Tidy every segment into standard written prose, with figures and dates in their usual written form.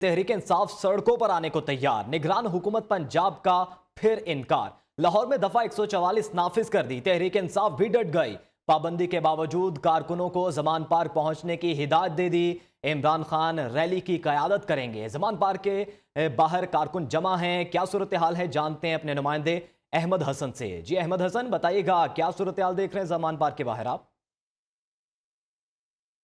तहरीक इंसाफ सड़कों पर आने को तैयार। निगरान हुकूमत पंजाब का फिर इनकार। लाहौर में दफा 144 नाफिज कर दी। तहरीक इंसाफ भी डट गई। पाबंदी के बावजूद कारकुनों को जमान पार्क पहुंचने की हिदायत दे दी। इमरान खान रैली की कयादत करेंगे। जमान पार्क के बाहर कारकुन जमा हैं। क्या सूरत हाल है, जानते हैं अपने नुमाइंदे अहमद हसन से। जी अहमद हसन, बताइएगा क्या सूरत हाल देख रहे हैं जमान पार्क के बाहर आप?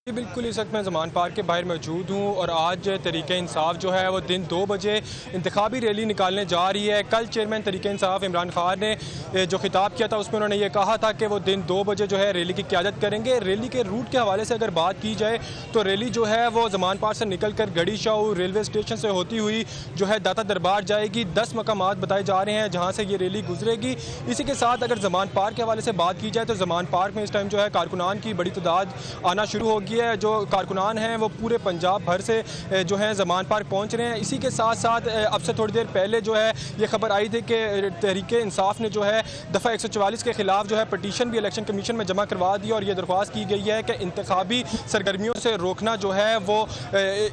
बिल्कुल, इस वक्त मैं ज़मान पार्क के बाहर मौजूद हूँ और आज तहरीक इंसाफ जो है वो दिन 2 बजे इंतखाबी रैली निकालने जा रही है। कल चेयरमैन तहरीक इंसाफ इमरान खान ने जो खिताब किया था उसमें उन्होंने ये कहा था कि वो दिन 2 बजे जो है रैली की क़यादत करेंगे। रैली के रूट के हवाले से अगर बात की जाए तो रैली जो है वो ज़मान पार्क से निकल कर गढ़ी शाह रेलवे स्टेशन से होती हुई जो है दाता दरबार जाएगी। 10 मकामात बताए जा रहे हैं जहाँ से ये रैली गुजरेगी। इसी के साथ अगर ज़मान पार्क के हवाले से बात की जाए तो ज़मान पार्क में इस टाइम जो है कारकुनान की बड़ी तादाद आना शुरू होगी है। जो कारकुनान हैं वो पूरे पंजाब भर से जो है ज़मान पार्क पहुंच रहे हैं। इसी के साथ साथ अब से थोड़ी देर पहले जो है ये खबर आई थी कि तहरीक इंसाफ ने जो है दफ़ा 144 के खिलाफ जो है पटिशन भी इलेक्शन कमीशन में जमा करवा दी और ये दरख्वास्त की गई है कि इंतखाबी सरगर्मियों से रोकना जो है वो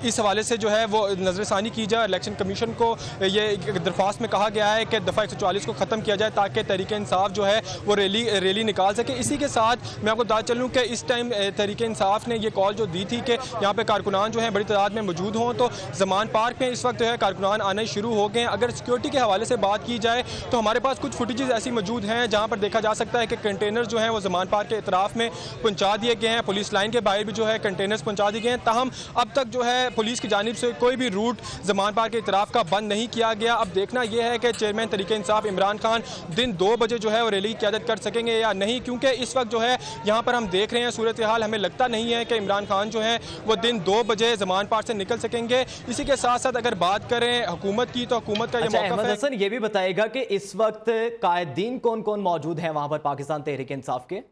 इस हवाले से जो है वो नज़रसानी की जाए। इलेक्शन कमीशन को ये दरख्वास्त में कहा गया है कि दफ़ा 144 को ख़त्म किया जाए ताकि तहरीक इंसाफ जो है वो रैली निकाल सके। इसी के साथ मैं आपको बता चलूँ कि इस टाइम तहरीक इंसाफ ने ये कॉल जो दी थी कि यहाँ पे कारकुनान जो हैं बड़ी तादाद में मौजूद हों, तो ज़मान पार्क में इस वक्त जो है कारकुनान आने शुरू हो गए हैं। अगर सिक्योरिटी के हवाले से बात की जाए तो हमारे पास कुछ फुटेजेस ऐसी मौजूद हैं जहाँ पर देखा जा सकता है कि कंटेनर जो हैं वो ज़मान पार्क के इतराफ़ में पहुँचा दिए गए हैं। पुलिस लाइन के बाहर भी जो है कंटेनर्स पहुँचा दिए गए हैं। ताहम अब तक जो है पुलिस की जानिब से कोई भी रूट ज़मान पार्क के इतराफ़ का बंद नहीं किया गया। अब देखना यह है कि चेयरमैन तहरीक इंसाफ इमरान खान दिन 2 बजे जो है वो रैली की क़यादत कर सकेंगे या नहीं, क्योंकि इस वक्त जो है यहाँ पर हम देख रहे हैं सूरत हाल हमें लगता नहीं है कि इमरान खान जो है वो दिन 2 बजे ज़मान पार्क से निकल सकेंगे। इसी के साथ साथ अगर बात करें हुकूमत की तो हुकूमत का ये मौक़िफ़ है। अहमद हसन, ये भी बताएगा कि इस वक्त कायदीन कौन कौन मौजूद हैं वहां पर पाकिस्तान तहरीक इंसाफ के?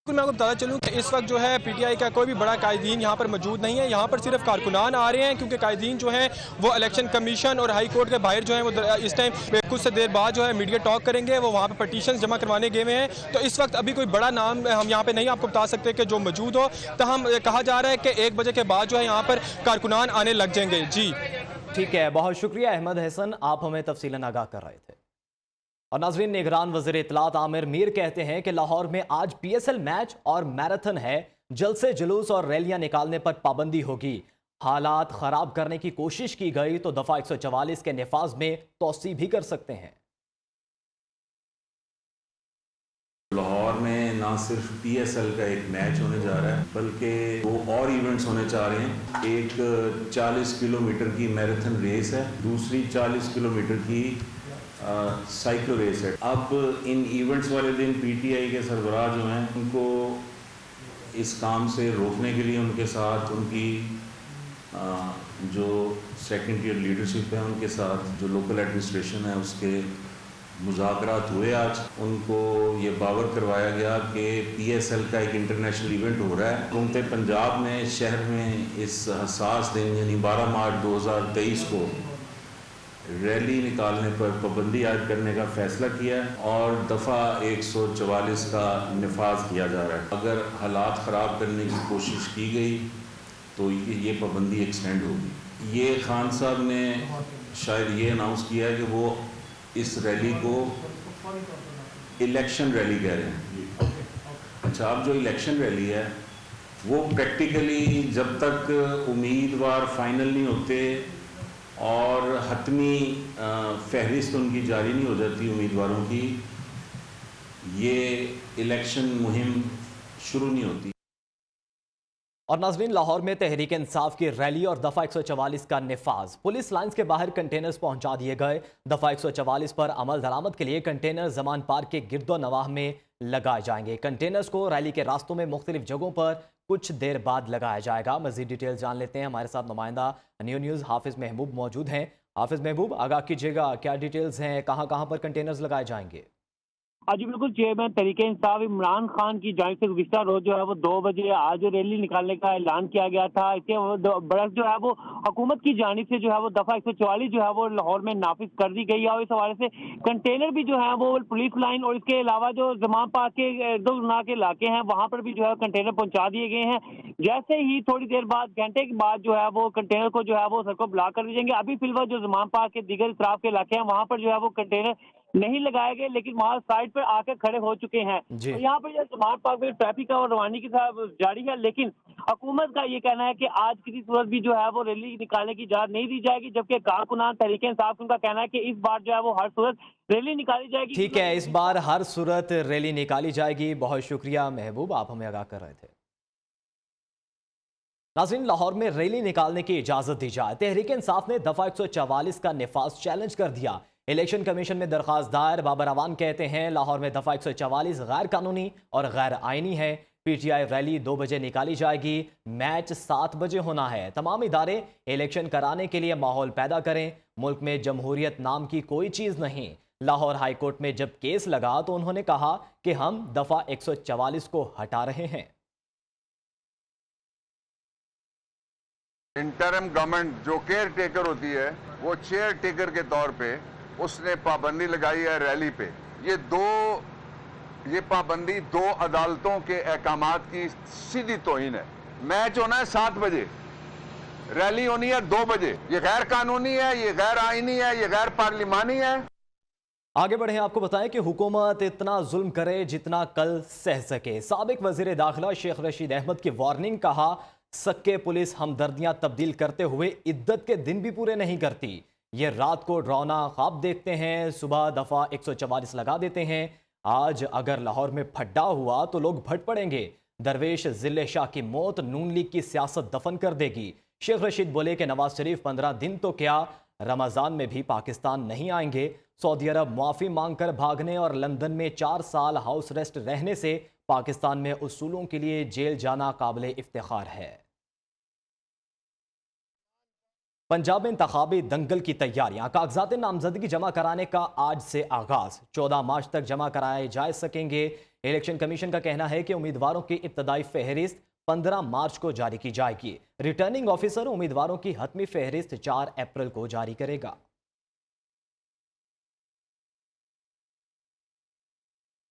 मैं आपको बताना चलूँ कि इस वक्त जो है पीटीआई का कोई भी बड़ा कायदीन यहाँ पर मौजूद नहीं है। यहाँ पर सिर्फ कारकुनान आ रहे हैं क्योंकि कायदीन जो है वो इलेक्शन कमीशन और हाई कोर्ट के बाहर जो है वो इस टाइम कुछ से देर बाद जो है मीडिया टॉक करेंगे। वो वहाँ पर पटिशन जमा करवाने गए हुए हैं। तो इस वक्त अभी कोई बड़ा नाम हम यहाँ पर नहीं आपको बता सकते कि जो मौजूद हो। तो हम कहा जा रहा है कि 1 बजे के बाद जो है यहाँ पर कारकुनान आने लग जाएंगे। जी ठीक है, बहुत शुक्रिया अहमद हसन, आप हमें तफसीलन आगाह कर रहे थे। और नाजरीन, निगरान वज़ीर इत्तलात आमिर मीर कहते हैं कि लाहौर में आज पीएसएल मैच और मैराथन है। जलसे जुलूस और रैलियां निकालने पर पाबंदी होगी। हालात खराब करने की कोशिश की गई तो दफा 144 के निफाज में तोसी भी कर सकते हैं। लाहौर में ना सिर्फ पीएसएल का एक मैच होने जा रहा है बल्कि 2 और इवेंट्स होने जा रहे हैं। एक 40 किलोमीटर की मैराथन रेस है, दूसरी 40 किलोमीटर की साइकिल रेस है। अब इन इवेंट्स वाले दिन पीटीआई के सरबराह जो हैं उनको इस काम से रोकने के लिए उनके साथ उनकी जो सेकेंड टियर लीडरशिप है उनके साथ जो लोकल एडमिनिस्ट्रेशन है उसके मुज़ाकरात हुए। आज उनको ये बावर करवाया गया कि पीएसएल का एक इंटरनेशनल इवेंट हो रहा है। हुकूमत पंजाब ने शहर में इस हसास दिन यानी 12 मार्च 2023 को रैली निकालने पर पाबंदी आयद करने का फैसला किया है और दफ़ा 144 का निफाज किया जा रहा है। अगर हालात ख़राब करने की कोशिश की गई तो ये पाबंदी एक्सटेंड होगी। ये खान साहब ने शायद ये अनाउंस किया है कि वो इस रैली को इलेक्शन रैली कह रहे हैं। अच्छा, अब जो इलेक्शन रैली है वो प्रैक्टिकली जब तक उम्मीदवार फाइनल नहीं होते और हतमी फहरिस्त उनकी जारी नहीं हो जाती उम्मीदवारों की, ये इलेक्शन मुहिम शुरू नहीं होती। और नाजरीन, लाहौर में तहरीक इंसाफ की रैली और दफा 144 का निफाज। पुलिस लाइन्स के बाहर कंटेनर्स पहुंचा दिए गए। दफा 144 पर अमल दरामद के लिए कंटेनर जमान पार्क के गिरदो नवाह में लगाए जाएंगे। कंटेनर्स को रैली के रास्तों में मुख्तलिफ जगहों पर कुछ देर बाद लगाया जाएगा। मजीद डिटेल जान लेते हैं, हमारे साथ नुमाइंदा न्यूज़ हाफिज महबूब मौजूद हैं। हाफिज महबूब, आगाह कीजिएगा, क्या डिटेल्स हैं, कहाँ कहाँ पर कंटेनर्स लगाए जाएंगे? जी बिल्कुल, चेयरमैन तहरीके इंसाफ इमरान खान की जानिब से गुज़िश्ता रोज जो है वो 2 बजे आज रैली निकालने का ऐलान किया गया था। इसके बरस जो है वो हुकूमत की जानिब से जो है वो दफ़ा 144 जो है वो लाहौर में नाफिज कर दी गई है और इस हवाले से कंटेनर भी जो है वो पुलिस लाइन और इसके अलावा जो जमान पाक के इर्द-गिर्द के इलाके हैं वहाँ पर भी जो है कंटेनर पहुँचा दिए गए हैं। जैसे ही थोड़ी देर बाद, घंटे के बाद जो है वो कंटेनर को जो है वो सड़कों ब्लॉक कर दिए जाएंगे। अभी फिलहाल जो जमान पाक के दीगर इतराफ के इलाके हैं वहाँ पर जो है वो कंटेनर नहीं लगाए गए, लेकिन वहाँ साइड पर आकर खड़े हो चुके हैं। जी। तो यहाँ पर जो जमान पाक में ट्रैफिक का और रवानी की साहब जारी है, लेकिन हुकूमत का ये कहना है कि आज किसी सूरत भी जो है वो रैली निकालने की इजाजत नहीं दी जाएगी, जबकि कारकुनान तहरीके इंसाफ उनका कहना है कि इस बार जो है वो हर सूरत रैली निकाली जाएगी। ठीक है, इस बार हर सूरत रैली निकाली जाएगी। बहुत शुक्रिया महबूब, आप हमें आगाह कर रहे थे। नाज़रीन, लाहौर में रैली निकालने की इजाजत दी जाए। तहरीक इंसाफ ने दफा 144 का निफाज चैलेंज कर दिया। इलेक्शन कमीशन में दरखास्त दायर बाबर अवान कहते हैं लाहौर में दफा 144 गैर कानूनी और गैर आइनी है। पीटीआई रैली 2 बजे निकाली जाएगी, मैच 7 बजे होना है। तमाम इदारे इलेक्शन कराने के लिए माहौल पैदा करें। मुल्क में जमहूरियत नाम की कोई चीज़ नहीं। लाहौर हाई कोर्ट में जब केस लगा तो उन्होंने कहा कि हम दफा 144 को हटा रहे हैं। इंटरम गवर्नमेंट जो केयर टेकर होती है वो चेयर टेकर के तौर पे उसने पाबंदी लगाई है रैली पे। ये पाबंदी 2 अदालतों के अहकामात की सीधी तौहीन है। मैच होना है 7 बजे, रैली होनी है 2 बजे। ये गैर कानूनी है, ये गैर आईनी है, ये गैर पार्लिमानी है। आगे बढ़े, आपको बताएं कि हुकूमत इतना जुल्म करे जितना कल सह सके। साबिक वजीर दाखिला शेख रशीद अहमद की वार्निंग, कहा सक्के पुलिस हमदर्दियां तब्दील करते हुए इद्दत के दिन भी पूरे नहीं करती। ये रात को डरावना ख्वाब देखते हैं, सुबह दफा 144 लगा देते हैं। आज अगर लाहौर में फड्डा हुआ तो लोग भट पड़ेंगे। दरवेश जिले शाह की मौत नून लीग की सियासत दफन कर देगी। शेख रशीद बोले कि नवाज शरीफ 15 दिन तो क्या, रमजान में भी पाकिस्तान नहीं आएंगे। सऊदी अरब मुआफी मांगकर भागने और लंदन में 4 साल हाउस रेस्ट रहने से पाकिस्तान में उसूलों के लिए जेल जाना काबिल इफ्तिखार है। पंजाब में इंतखाबी दंगल की तैयारियां, कागजात नामजदगी जमा कराने का आज से आगाज। 14 मार्च तक जमा कराए जा सकेंगे। इलेक्शन कमीशन का कहना है कि उम्मीदवारों की इब्तदाई फहरिस्त 15 मार्च को जारी की जाएगी। रिटर्निंग ऑफिसर उम्मीदवारों की हतमी फहरिस्त 4 अप्रैल को जारी करेगा।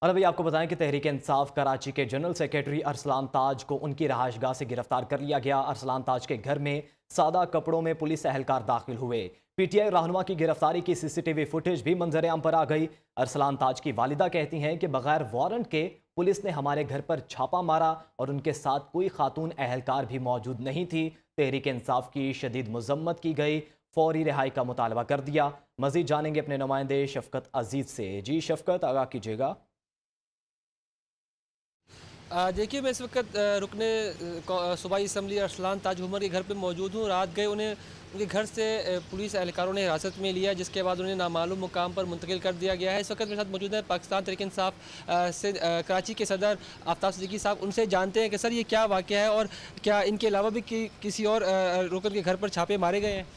और अभी आपको बताएं कि तहरीक इंसाफ कराची के जनरल सेक्रेटरी अरसलान ताज को उनकी रहायशगाह से गिरफ्तार कर लिया गया। अरसलान ताज के घर में सादा कपड़ों में पुलिस एहलकार दाखिल हुए। पीटीआई रहनुमा की गिरफ्तारी की सीसीटीवी फुटेज भी मंजर आम पर आ गई। अरसलान ताज की वालिदा कहती हैं कि बगैर वारंट के पुलिस ने हमारे घर पर छापा मारा और उनके साथ कोई खातून एहलकार भी मौजूद नहीं थी। तहरीक इंसाफ की शदीद मजम्मत की गई, फौरी रिहाई का मुतालबा कर दिया। मजीद जानेंगे अपने नुमाइंदे शफकत अजीज से। जी शफकत, आगाह कीजिएगा। देखिए, मैं इस वक्त रुकने सूबाई असम्बली अरसलान ताज उमर के घर पे मौजूद हूँ। रात गए उन्हें उनके घर से पुलिस एहलकारों ने हिरासत में लिया, जिसके बाद उन्हें नामालूम मुकाम पर मुंतकिल कर दिया गया है। इस वक्त मेरे साथ मौजूद है पाकिस्तान तहरीक इंसाफ से कराची के सदर आफ्ताब सिद्दीकी साहब। उनसे जानते हैं कि सर ये क्या वाक़या है और क्या इनके अलावा भी किसी और रुकन के घर पर छापे मारे गए हैं?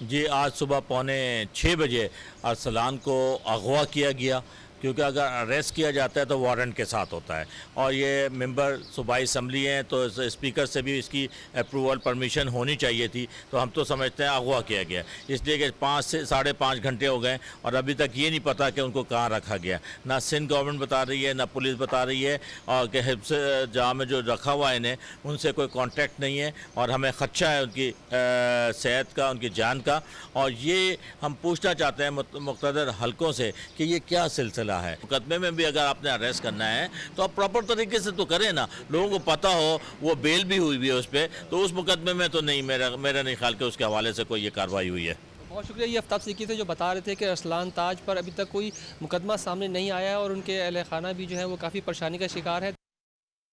जी, आज सुबह 5:45 बजे अरसलान को अगवा किया गया, क्योंकि अगर अरेस्ट किया जाता है तो वारंट के साथ होता है और ये मेंबर सूबाई असम्बली हैं तो स्पीकर से भी इसकी अप्रूवल परमिशन होनी चाहिए थी। तो हम तो समझते हैं अगवा किया गया, इसलिए कि 5 से 5.5 घंटे हो गए और अभी तक ये नहीं पता कि उनको कहाँ रखा गया। ना सिंध गवर्नमेंट बता रही है, ना पुलिस बता रही है, और कि हिफ्ज़ जहाँ में जो रखा हुआ है इन्हें, उनसे कोई कॉन्टैक्ट नहीं है और हमें ख़दशा है उनकी सेहत का, उनकी जान का। और ये हम पूछना चाहते हैं मुक़्तदर हलकों से कि ये क्या सिलसिला है। मुकदमे में भी अगर आपने अरेस्ट करना है तो आप प्रॉपर तरीके से तो करें ना, लोगों को पता हो, वो बेल भी हुई भी है उस पर, तो उस मुकदमे में तो नहीं, मेरा नहीं ख्याल कि उसके हवाले से कोई ये कार्रवाई हुई है। बहुत शुक्रिया। ये आफ्ताब सिद्दीकी थे जो बता रहे थे कि अरसलान ताज पर अभी तक कोई मुकदमा सामने नहीं आया है और उनके अहल खाना भी जो है वो काफ़ी परेशानी का शिकार है।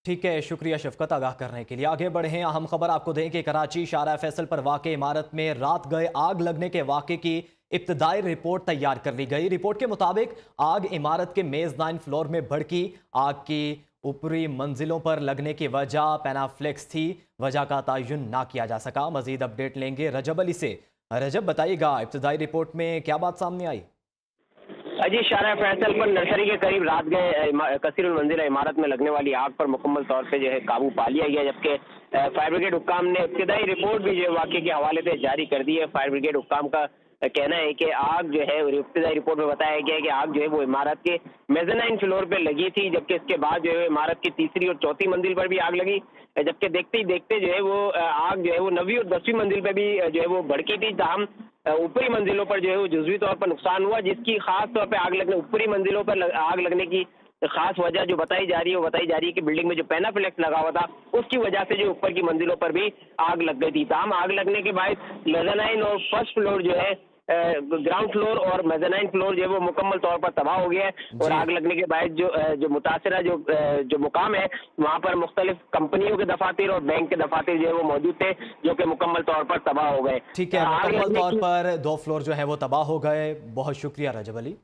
ठीक है, शुक्रिया शफकत आगाह करने के लिए। आगे बढ़े, अहम खबर आपको दें कि कराची शारा फैसल पर वाक़ इमारत में रात गए आग लगने के वाक़े की इब्तदाई रिपोर्ट तैयार कर ली गई। रिपोर्ट के मुताबिक आग इमारत के मेज़ 9 फ्लोर में भड़की। आग की ऊपरी मंजिलों पर लगने की वजह पैनाफ्लेक्स थी, वजह का तयन ना किया जा सका। मजीद अपडेट लेंगे रजब अली से। रजब, बताइएगा इब्तदाई रिपोर्ट में क्या बात सामने आई? अजी शारा फैसल पर नर्सरी के करीब रात गए कसीरुल मंजिला इमारत में लगने वाली आग पर मुकम्मल तौर पे जो है काबू पा लिया गया, जबकि फायर ब्रिगेड हुक्काम ने इब्तिदाई रिपोर्ट भी जो है वाक़े के हवाले से जारी कर दी है। फायर ब्रिगेड हुक्काम का कहना है कि आग जो है इब्तिदाई रिपोर्ट में बताया गया है कि आग जो है वो इमारत के मेज़नाइन फ्लोर पर लगी थी, जबकि इसके बाद जो है इमारत की तीसरी और चौथी मंजिल पर भी आग लगी, जबकि देखते ही देखते जो है वो आग जो है वो 9वीं और 10वीं मंजिल पर भी जो है वो भड़की थी। ताहम ऊपरी मंजिलों पर जो है वो जुज़वी तौर पर नुकसान हुआ, जिसकी खास तौर पर आग लगने ऊपरी मंजिलों पर आग लगने की खास वजह जो बताई जा रही है वो बताई जा रही है कि बिल्डिंग में जो पैनाफ्लेक्स लगा हुआ था उसकी वजह से जो ऊपर की मंजिलों पर भी आग लग गई थी। ताहम आग लगने के बाद मेज़नाइन और फर्स्ट फ्लोर जो है ग्राउंड फ्लोर और मेज़नाइन फ्लोर जो है वो मुकम्मल तौर पर तबाह हो गया है और आग लगने के बाद जो मुतासिरा जो मुकाम है वहाँ पर मुख्तलिफ कंपनियों के दफातर और बैंक के दफातर जो है वो मौजूद थे, जो कि मुकम्मल तौर पर तबाह हो गए। ठीक है, मुकम्मल तौर पर 2 फ्लोर जो है वो तबाह हो गए। बहुत शुक्रिया रजब अली।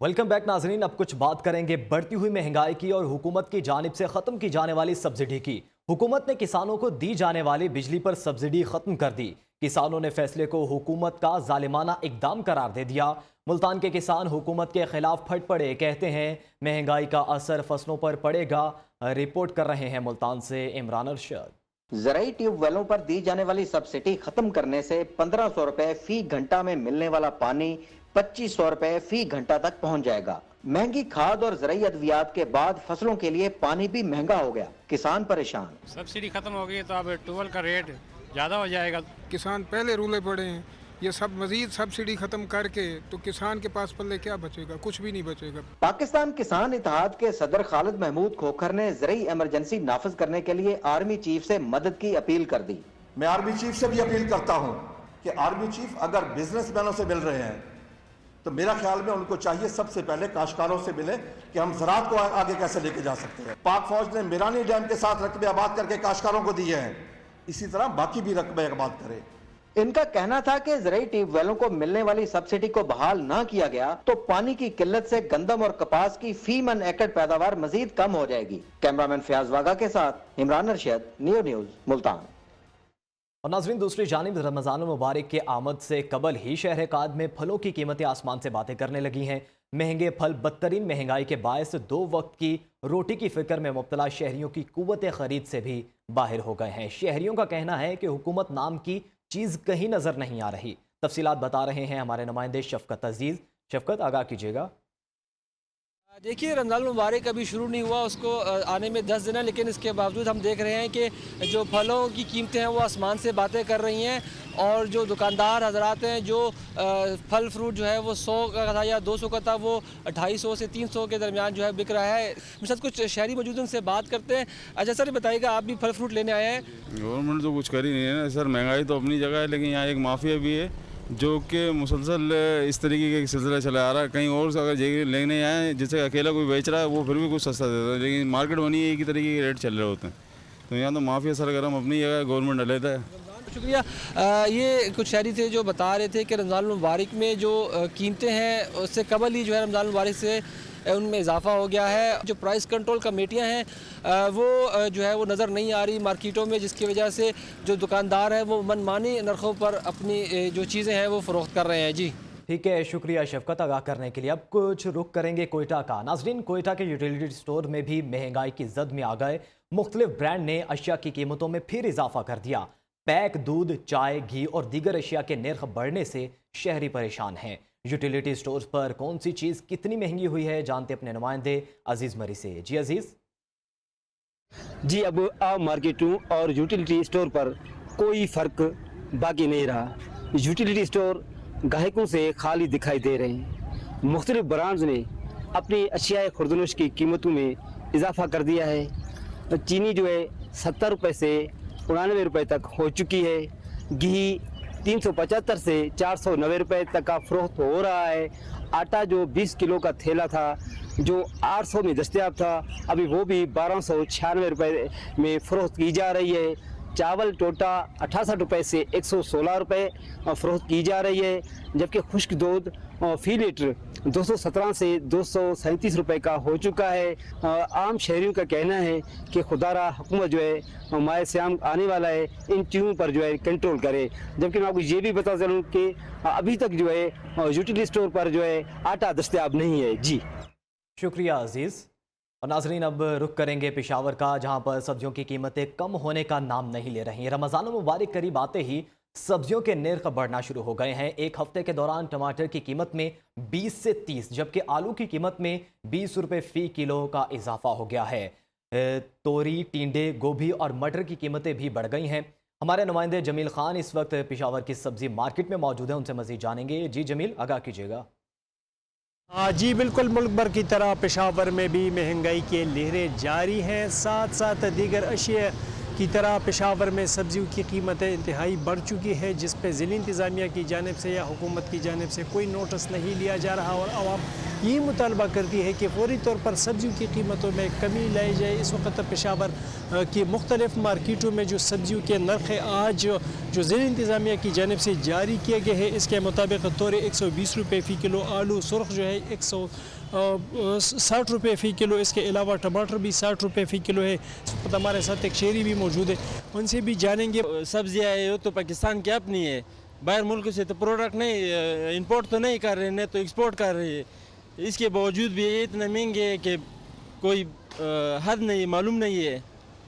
वेलकम बैक नाजरीन। अब कुछ बात करेंगे बढ़ती हुई महंगाई की और हुकूमत की जानिब से खत्म की जाने वाली सब्सिडी की। हुकूमत ने किसानों को दी जाने वाली बिजली पर सब्सिडी खत्म कर दी। किसानों ने फैसले को हुकूमत का जालिमाना इकदाम करार दे दिया। मुल्तान के किसान हुकूमत के खिलाफ फट पड़े, कहते हैं महंगाई का असर फसलों पर पड़ेगा। रिपोर्ट कर रहे हैं मुल्तान से इमरान अरशद। ज़राई ट्यूबवेलों पर दी जाने वाली सब्सिडी खत्म करने से 1500 रुपए फी घंटा में मिलने वाला पानी 2500 रुपए फी घंटा तक पहुंच जाएगा। महंगी खाद और ज़राई अद्वियात के बाद फसलों के लिए पानी भी महंगा हो गया, किसान परेशान। सब्सिडी खत्म हो गई तो अब ट्यूबवेल का रेट ज़्यादा हो जाएगा। किसान पहले रूले पड़े हैं, ये सब मजीद सब्सिडी खत्म करके तो किसान के पास पल्ले क्या बचेगा? कुछ भी नहीं बचेगा। पाकिस्तान किसान इत्तेहाद के सदर खालिद महमूद खोखर ने ज़राई इमरजेंसी नाफिज करने के लिए आर्मी चीफ से मदद की अपील कर दी। मैं आर्मी चीफ से भी अपील करता हूँ कि आर्मी चीफ अगर बिजनेसमैनों से मिल रहे हैं तो मेरा ख्याल में उनको चाहिए सबसे पहले काश्तकारों से मिले कि हम ज़राअत को आगे कैसे लेके जा सकते हैं। पाक फौज ने मिरानी डैम के साथ रकबे आबाद करके काश्तकारों को दिए हैं, इसी तरह बाकी भी रकबे आबाद करें। इनका कहना था कि ज़राई ट्यूबवेलों को मिलने वाली सब्सिडी को बहाल ना किया गया तो पानी की किल्लत से गंदम और कपास की फी मन एकड़ पैदावार मजीद कम हो जाएगी। कैमरामैन फयाज वागा के साथ इमरान अरशद, न्यू न्यूज़, मुल्तान। और नाज़रीन, दूसरी जानिब रमज़ान मुबारक के आमद से कबल ही शहर काद में फलों की कीमतें आसमान से बातें करने लगी हैं। महंगे फल बदतरीन महंगाई के बायस 2 वक्त की रोटी की फिक्र में मुब्तला शहरियों की कुव्वत खरीद से भी बाहर हो गए हैं। शहरियों का कहना है कि हुकूमत नाम की चीज़ कहीं नज़र नहीं आ रही। तफसीलात बता रहे हैं हमारे नुमाइंदे शफकत अजीज़। शफकत, आगाह कीजिएगा। देखिए, रमज़ान मुबारक अभी शुरू नहीं हुआ, उसको आने में 10 दिन है, लेकिन इसके बावजूद हम देख रहे हैं कि जो फलों की कीमतें हैं वो आसमान से बातें कर रही हैं और जो दुकानदार हजरात हैं जो फल फ्रूट जो है वो 100 का था या 200 का था वो 250 से 300 के दरमियान जो है बिक रहा है। मेरे साथ कुछ शहरी मौजूद हैं, उनसे बात करते हैं। अच्छा सर, बताइएगा, आप भी फल फ्रूट लेने आए हैं? गवर्नमेंट तो कुछ कर ही नहीं है ना सर, महंगाई तो अपनी जगह है, लेकिन यहाँ एक माफिया भी है जो कि मुसलसल इस तरीके का सिलसिला चला आ रहा है। कहीं और से अगर लेने आए, जैसे अकेला कोई बेच रहा है वो फिर भी कुछ सस्ता देता है, लेकिन मार्केट बनी है एक ही तरीके के रेट चल रहे होते हैं। तो यहाँ तो माफिया सरगर्म अपनी जगह, गवर्नमेंट लेता है। शुक्रिया। ये कुछ शहरी थे जो बता रहे थे कि रमज़ान मुबारक में जो कीमतें हैं उससे कबल ही जो है रमज़ान मुबारक से उनमें इजाफा हो गया है। जो प्राइस कंट्रोल कमेटियां हैं वो जो है वो नज़र नहीं आ रही मार्केटों में, जिसकी वजह से जो दुकानदार हैं वो मनमानी नरखों पर अपनी जो चीज़ें हैं वो फ़रोख्त कर रहे हैं। जी ठीक है, शुक्रिया शफकत आगाह करने के लिए। अब कुछ रुख करेंगे कोयटा का। नाजरीन, कोयटा के यूटिलिटी स्टोर में भी महंगाई की जद में आ गए। मुख्तलिफ ब्रांड ने अशिया की कीमतों में फिर इजाफा कर दिया। पैक दूध, चाय, घी और दीगर अशिया के नर्ख बढ़ने से शहरी परेशान हैं। यूटिलिटी स्टोर्स पर कौन सी चीज़ कितनी महंगी हुई है, जानते अपने नुमाइंदे अजीज़ मरी से। जी अजीज़। जी, अब आप मार्केटों और यूटिलिटी स्टोर पर कोई फ़र्क बाकी नहीं रहा। यूटिलिटी स्टोर गाहकों से खाली दिखाई दे रहे हैं। मुख्तलिफ ब्रांड्स ने अपनी अशिया खुर्दनोश की कीमतों में इजाफा कर दिया है। चीनी जो है 70 रुपये से 99 रुपये तक हो चुकी है। घी 375 से 490 रुपये तक का फ़रोख्त हो रहा है। आटा जो 20 किलो का थैला था जो 800 में दस्तयाब था, अभी वो भी 1296 रुपये में फ़रोख्त की जा रही है। चावल टोटा 68 रुपए से 116 रुपए फरोख्त की जा रही है, जबकि खुश्क दूध फी लीटर 217 से 237 रुपए का हो चुका है। आम शहरियों का कहना है कि खुदारा हुकूमत जो है माह श्याम आने वाला है, इन चीज़ों पर जो है कंट्रोल करे। जबकि मैं आपको ये भी बता चलूँ कि अभी तक जो है यूटिलिटी स्टोर पर जो है आटा दस्तयाब नहीं है। जी शुक्रिया अजीज़। और नाजरीन, अब रुख करेंगे पेशावर का, जहां पर सब्जियों की कीमतें कम होने का नाम नहीं ले रही। रमज़ान मुबारक करीब आते ही सब्जियों के निर्ख बढ़ना शुरू हो गए हैं। एक हफ्ते के दौरान टमाटर की कीमत में 20 से 30, जबकि आलू की कीमत में 20 रुपये फ़ी किलो का इजाफा हो गया है। तोरी, टिंडे, गोभी और मटर की कीमतें भी बढ़ गई हैं। हमारे नुमाइंदे जमील खान इस वक्त पेशावर की सब्जी मार्केट में मौजूद हैं, उनसे मज़ीद जानेंगे। जी जमील, आगाह कीजिएगा। जी बिल्कुल, मुल्क भर की तरह पेशावर में भी महंगाई के लहरें जारी हैं। साथ साथ दीगर अशिया की तरह पेशावर में सब्जियों की कीमतें इंतहाई बढ़ चुकी है, जिस पे ज़िली इंतज़ामिया की जानिब से या हुकूमत की जानिब से कोई नोटिस नहीं लिया जा रहा और आवाम ये मुतालबा करती है कि फौरी तौर पर सब्जियों की कीमतों में कमी लाई जाए। इस वक्त पेशावर की मुख्तलिफ मार्केटों में जो सब्जियों के नर्ख है आज जो ज़िली इंतज़ामिया की जानिब से जारी किए गए हैं, इसके मुताबिक तोरे 120 रुपये फ़ी किलो, आलू सुर्ख जो है 160 रुपये फ़ी किलो, इसके अलावा टमाटर भी 60 रुपये फ़ी किलो है। इस वक्त हमारे साथ एक शहरी भी मौजूद है, उनसे भी जानेंगे। सब्जियाँ है तो पाकिस्तान की अपनी है, बाहर मुल्क से तो प्रोडक्ट नहीं इंपोर्ट तो नहीं कर रहे हैं, तो एक्सपोर्ट कर रहे हैं। इसके बावजूद भी ये इतने महंगे हैं कि कोई हद नहीं, मालूम नहीं है।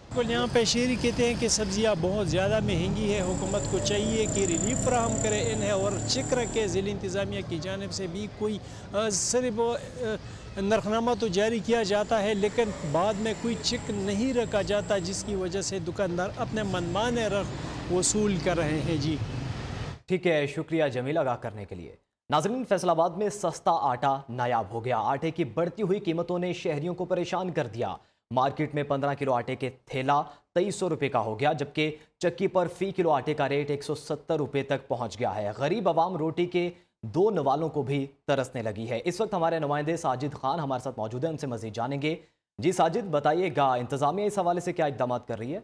बिल्कुल, यहाँ पे शहरी कहते हैं कि सब्जियाँ बहुत ज़्यादा महंगी है, हुकूमत को चाहिए कि रिलीफ फराहम करे इन्हें और चेक रखे। ज़िली इंतज़ामिया की जानिब से भी कोई सिर्फ नरखनामा तो जारी किया जाता है, लेकिन बाद में कोई चेक नहीं रखा जाता, जिसकी वजह से दुकानदार अपने मनमाने रख वसूल कर रहे हैं। जी ठीक है, शुक्रिया जमील आगाह करने के लिए। नाज़रीन, फैसलाबाद में सस्ता आटा नायाब हो गया। आटे की बढ़ती हुई कीमतों ने शहरियों को परेशान कर दिया। मार्केट में 15 किलो आटे के थैला 2300 रुपये का हो गया, जबकि चक्की पर फ़ी किलो आटे का रेट 170 रुपये तक पहुंच गया है। गरीब आवाम रोटी के 2 नवालों को भी तरसने लगी है। इस वक्त हमारे नुमाइंदे साजिद खान हमारे साथ मौजूद हैं, उनसे मज़ीद जानेंगे। जी साजिद, बताइएगा इंतज़ामिया इस हवाले से क्या इक़दाम कर रही है?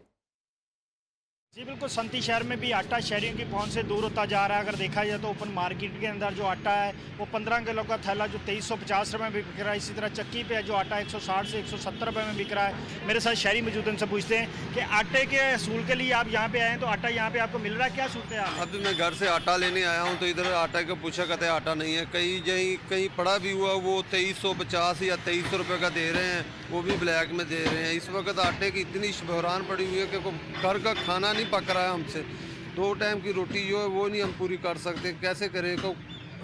जी बिल्कुल, संती शहर में भी आटा शहरियों की पहुंच से दूर होता जा रहा है। अगर देखा जाए तो ओपन मार्केट के अंदर जो आटा है वो 15 किलो का थैला जो 2350 रुपये में बिक रहा है। इसी तरह चक्की पे जो आटा 160 से 170 रुपये में बिक रहा है। मेरे साथ शहरी मौजूद हैं, उनसे पूछते हैं कि आटे के असूल के लिए आप यहाँ पे आए हैं, तो आटा यहाँ पे आपको मिल रहा है, क्या सूरत है? अभी मैं घर से आटा लेने आया हूँ, तो इधर आटा का पूछा कहते हैं आटा नहीं है। कहीं पड़ा भी हुआ वो 2350 या 2300 रुपये का दे रहे हैं, वो भी ब्लैक में दे रहे हैं। इस वक्त आटे की इतनी बहरान पड़ी हुई है कि घर का खाना नहीं पक रहा है हमसे। 2 टाइम की रोटी जो है वो नहीं हम पूरी कर सकते, कैसे करें? तो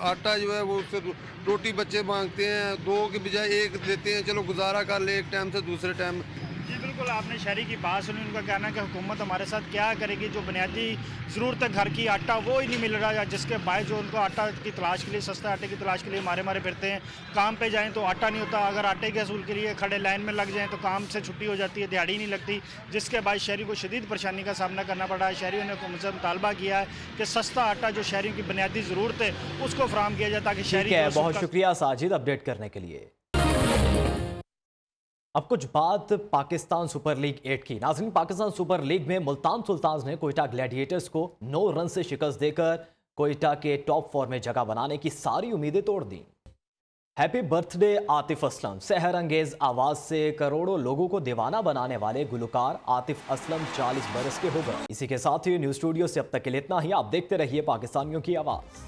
आटा जो है वो फिर रोटी बच्चे मांगते हैं, 2 के बजाय 1 देते हैं, चलो गुजारा कर ले एक टाइम से दूसरे टाइम। जी बिल्कुल, आपने शहरी की बात सुनी। उनका कहना है कि हुकूमत हमारे साथ क्या करेगी, जो बुनियादी ज़रूरत है घर की आटा वो ही नहीं मिल रहा है, जिसके बाद जो उनको आटा की तलाश के लिए, सस्ता आटे की तलाश के लिए मारे फिरते हैं। काम पे जाएं तो आटा नहीं होता, अगर आटे के असूल के लिए खड़े लाइन में लग जाएं तो काम से छुट्टी हो जाती है, दिहाड़ी नहीं लगती, जिसके बाद शहरी को शदीद परेशानी का सामना करना पड़ा है। शहरियों ने हुकूमत से मुतालबा किया है कि सस्ता आटा जो शहरियों की बुनियादी ज़रूरत है उसको फराहम किया जाए, ताकि शहरी। बहुत शुक्रिया साजिद अपडेट करने के लिए। अब कुछ बात पाकिस्तान सुपर लीग 8 की। नाज़रीन, पाकिस्तान सुपर लीग में मुल्तान सुल्तान्स ने कोयटा ग्लैडिएटर्स को 9 रन से शिकस्त देकर कोयटा के टॉप 4 में जगह बनाने की सारी उम्मीदें तोड़ दी। Happy birthday Atif Aslam. सहर अंगेज आवाज से करोड़ों लोगों को दीवाना बनाने वाले गुलकार आतिफ असलम 40 बरस के हो गए। इसी के साथ ही न्यूज़ स्टूडियो से अब तक के लिए इतना ही। आप देखते रहिए पाकिस्तानियों की आवाज़।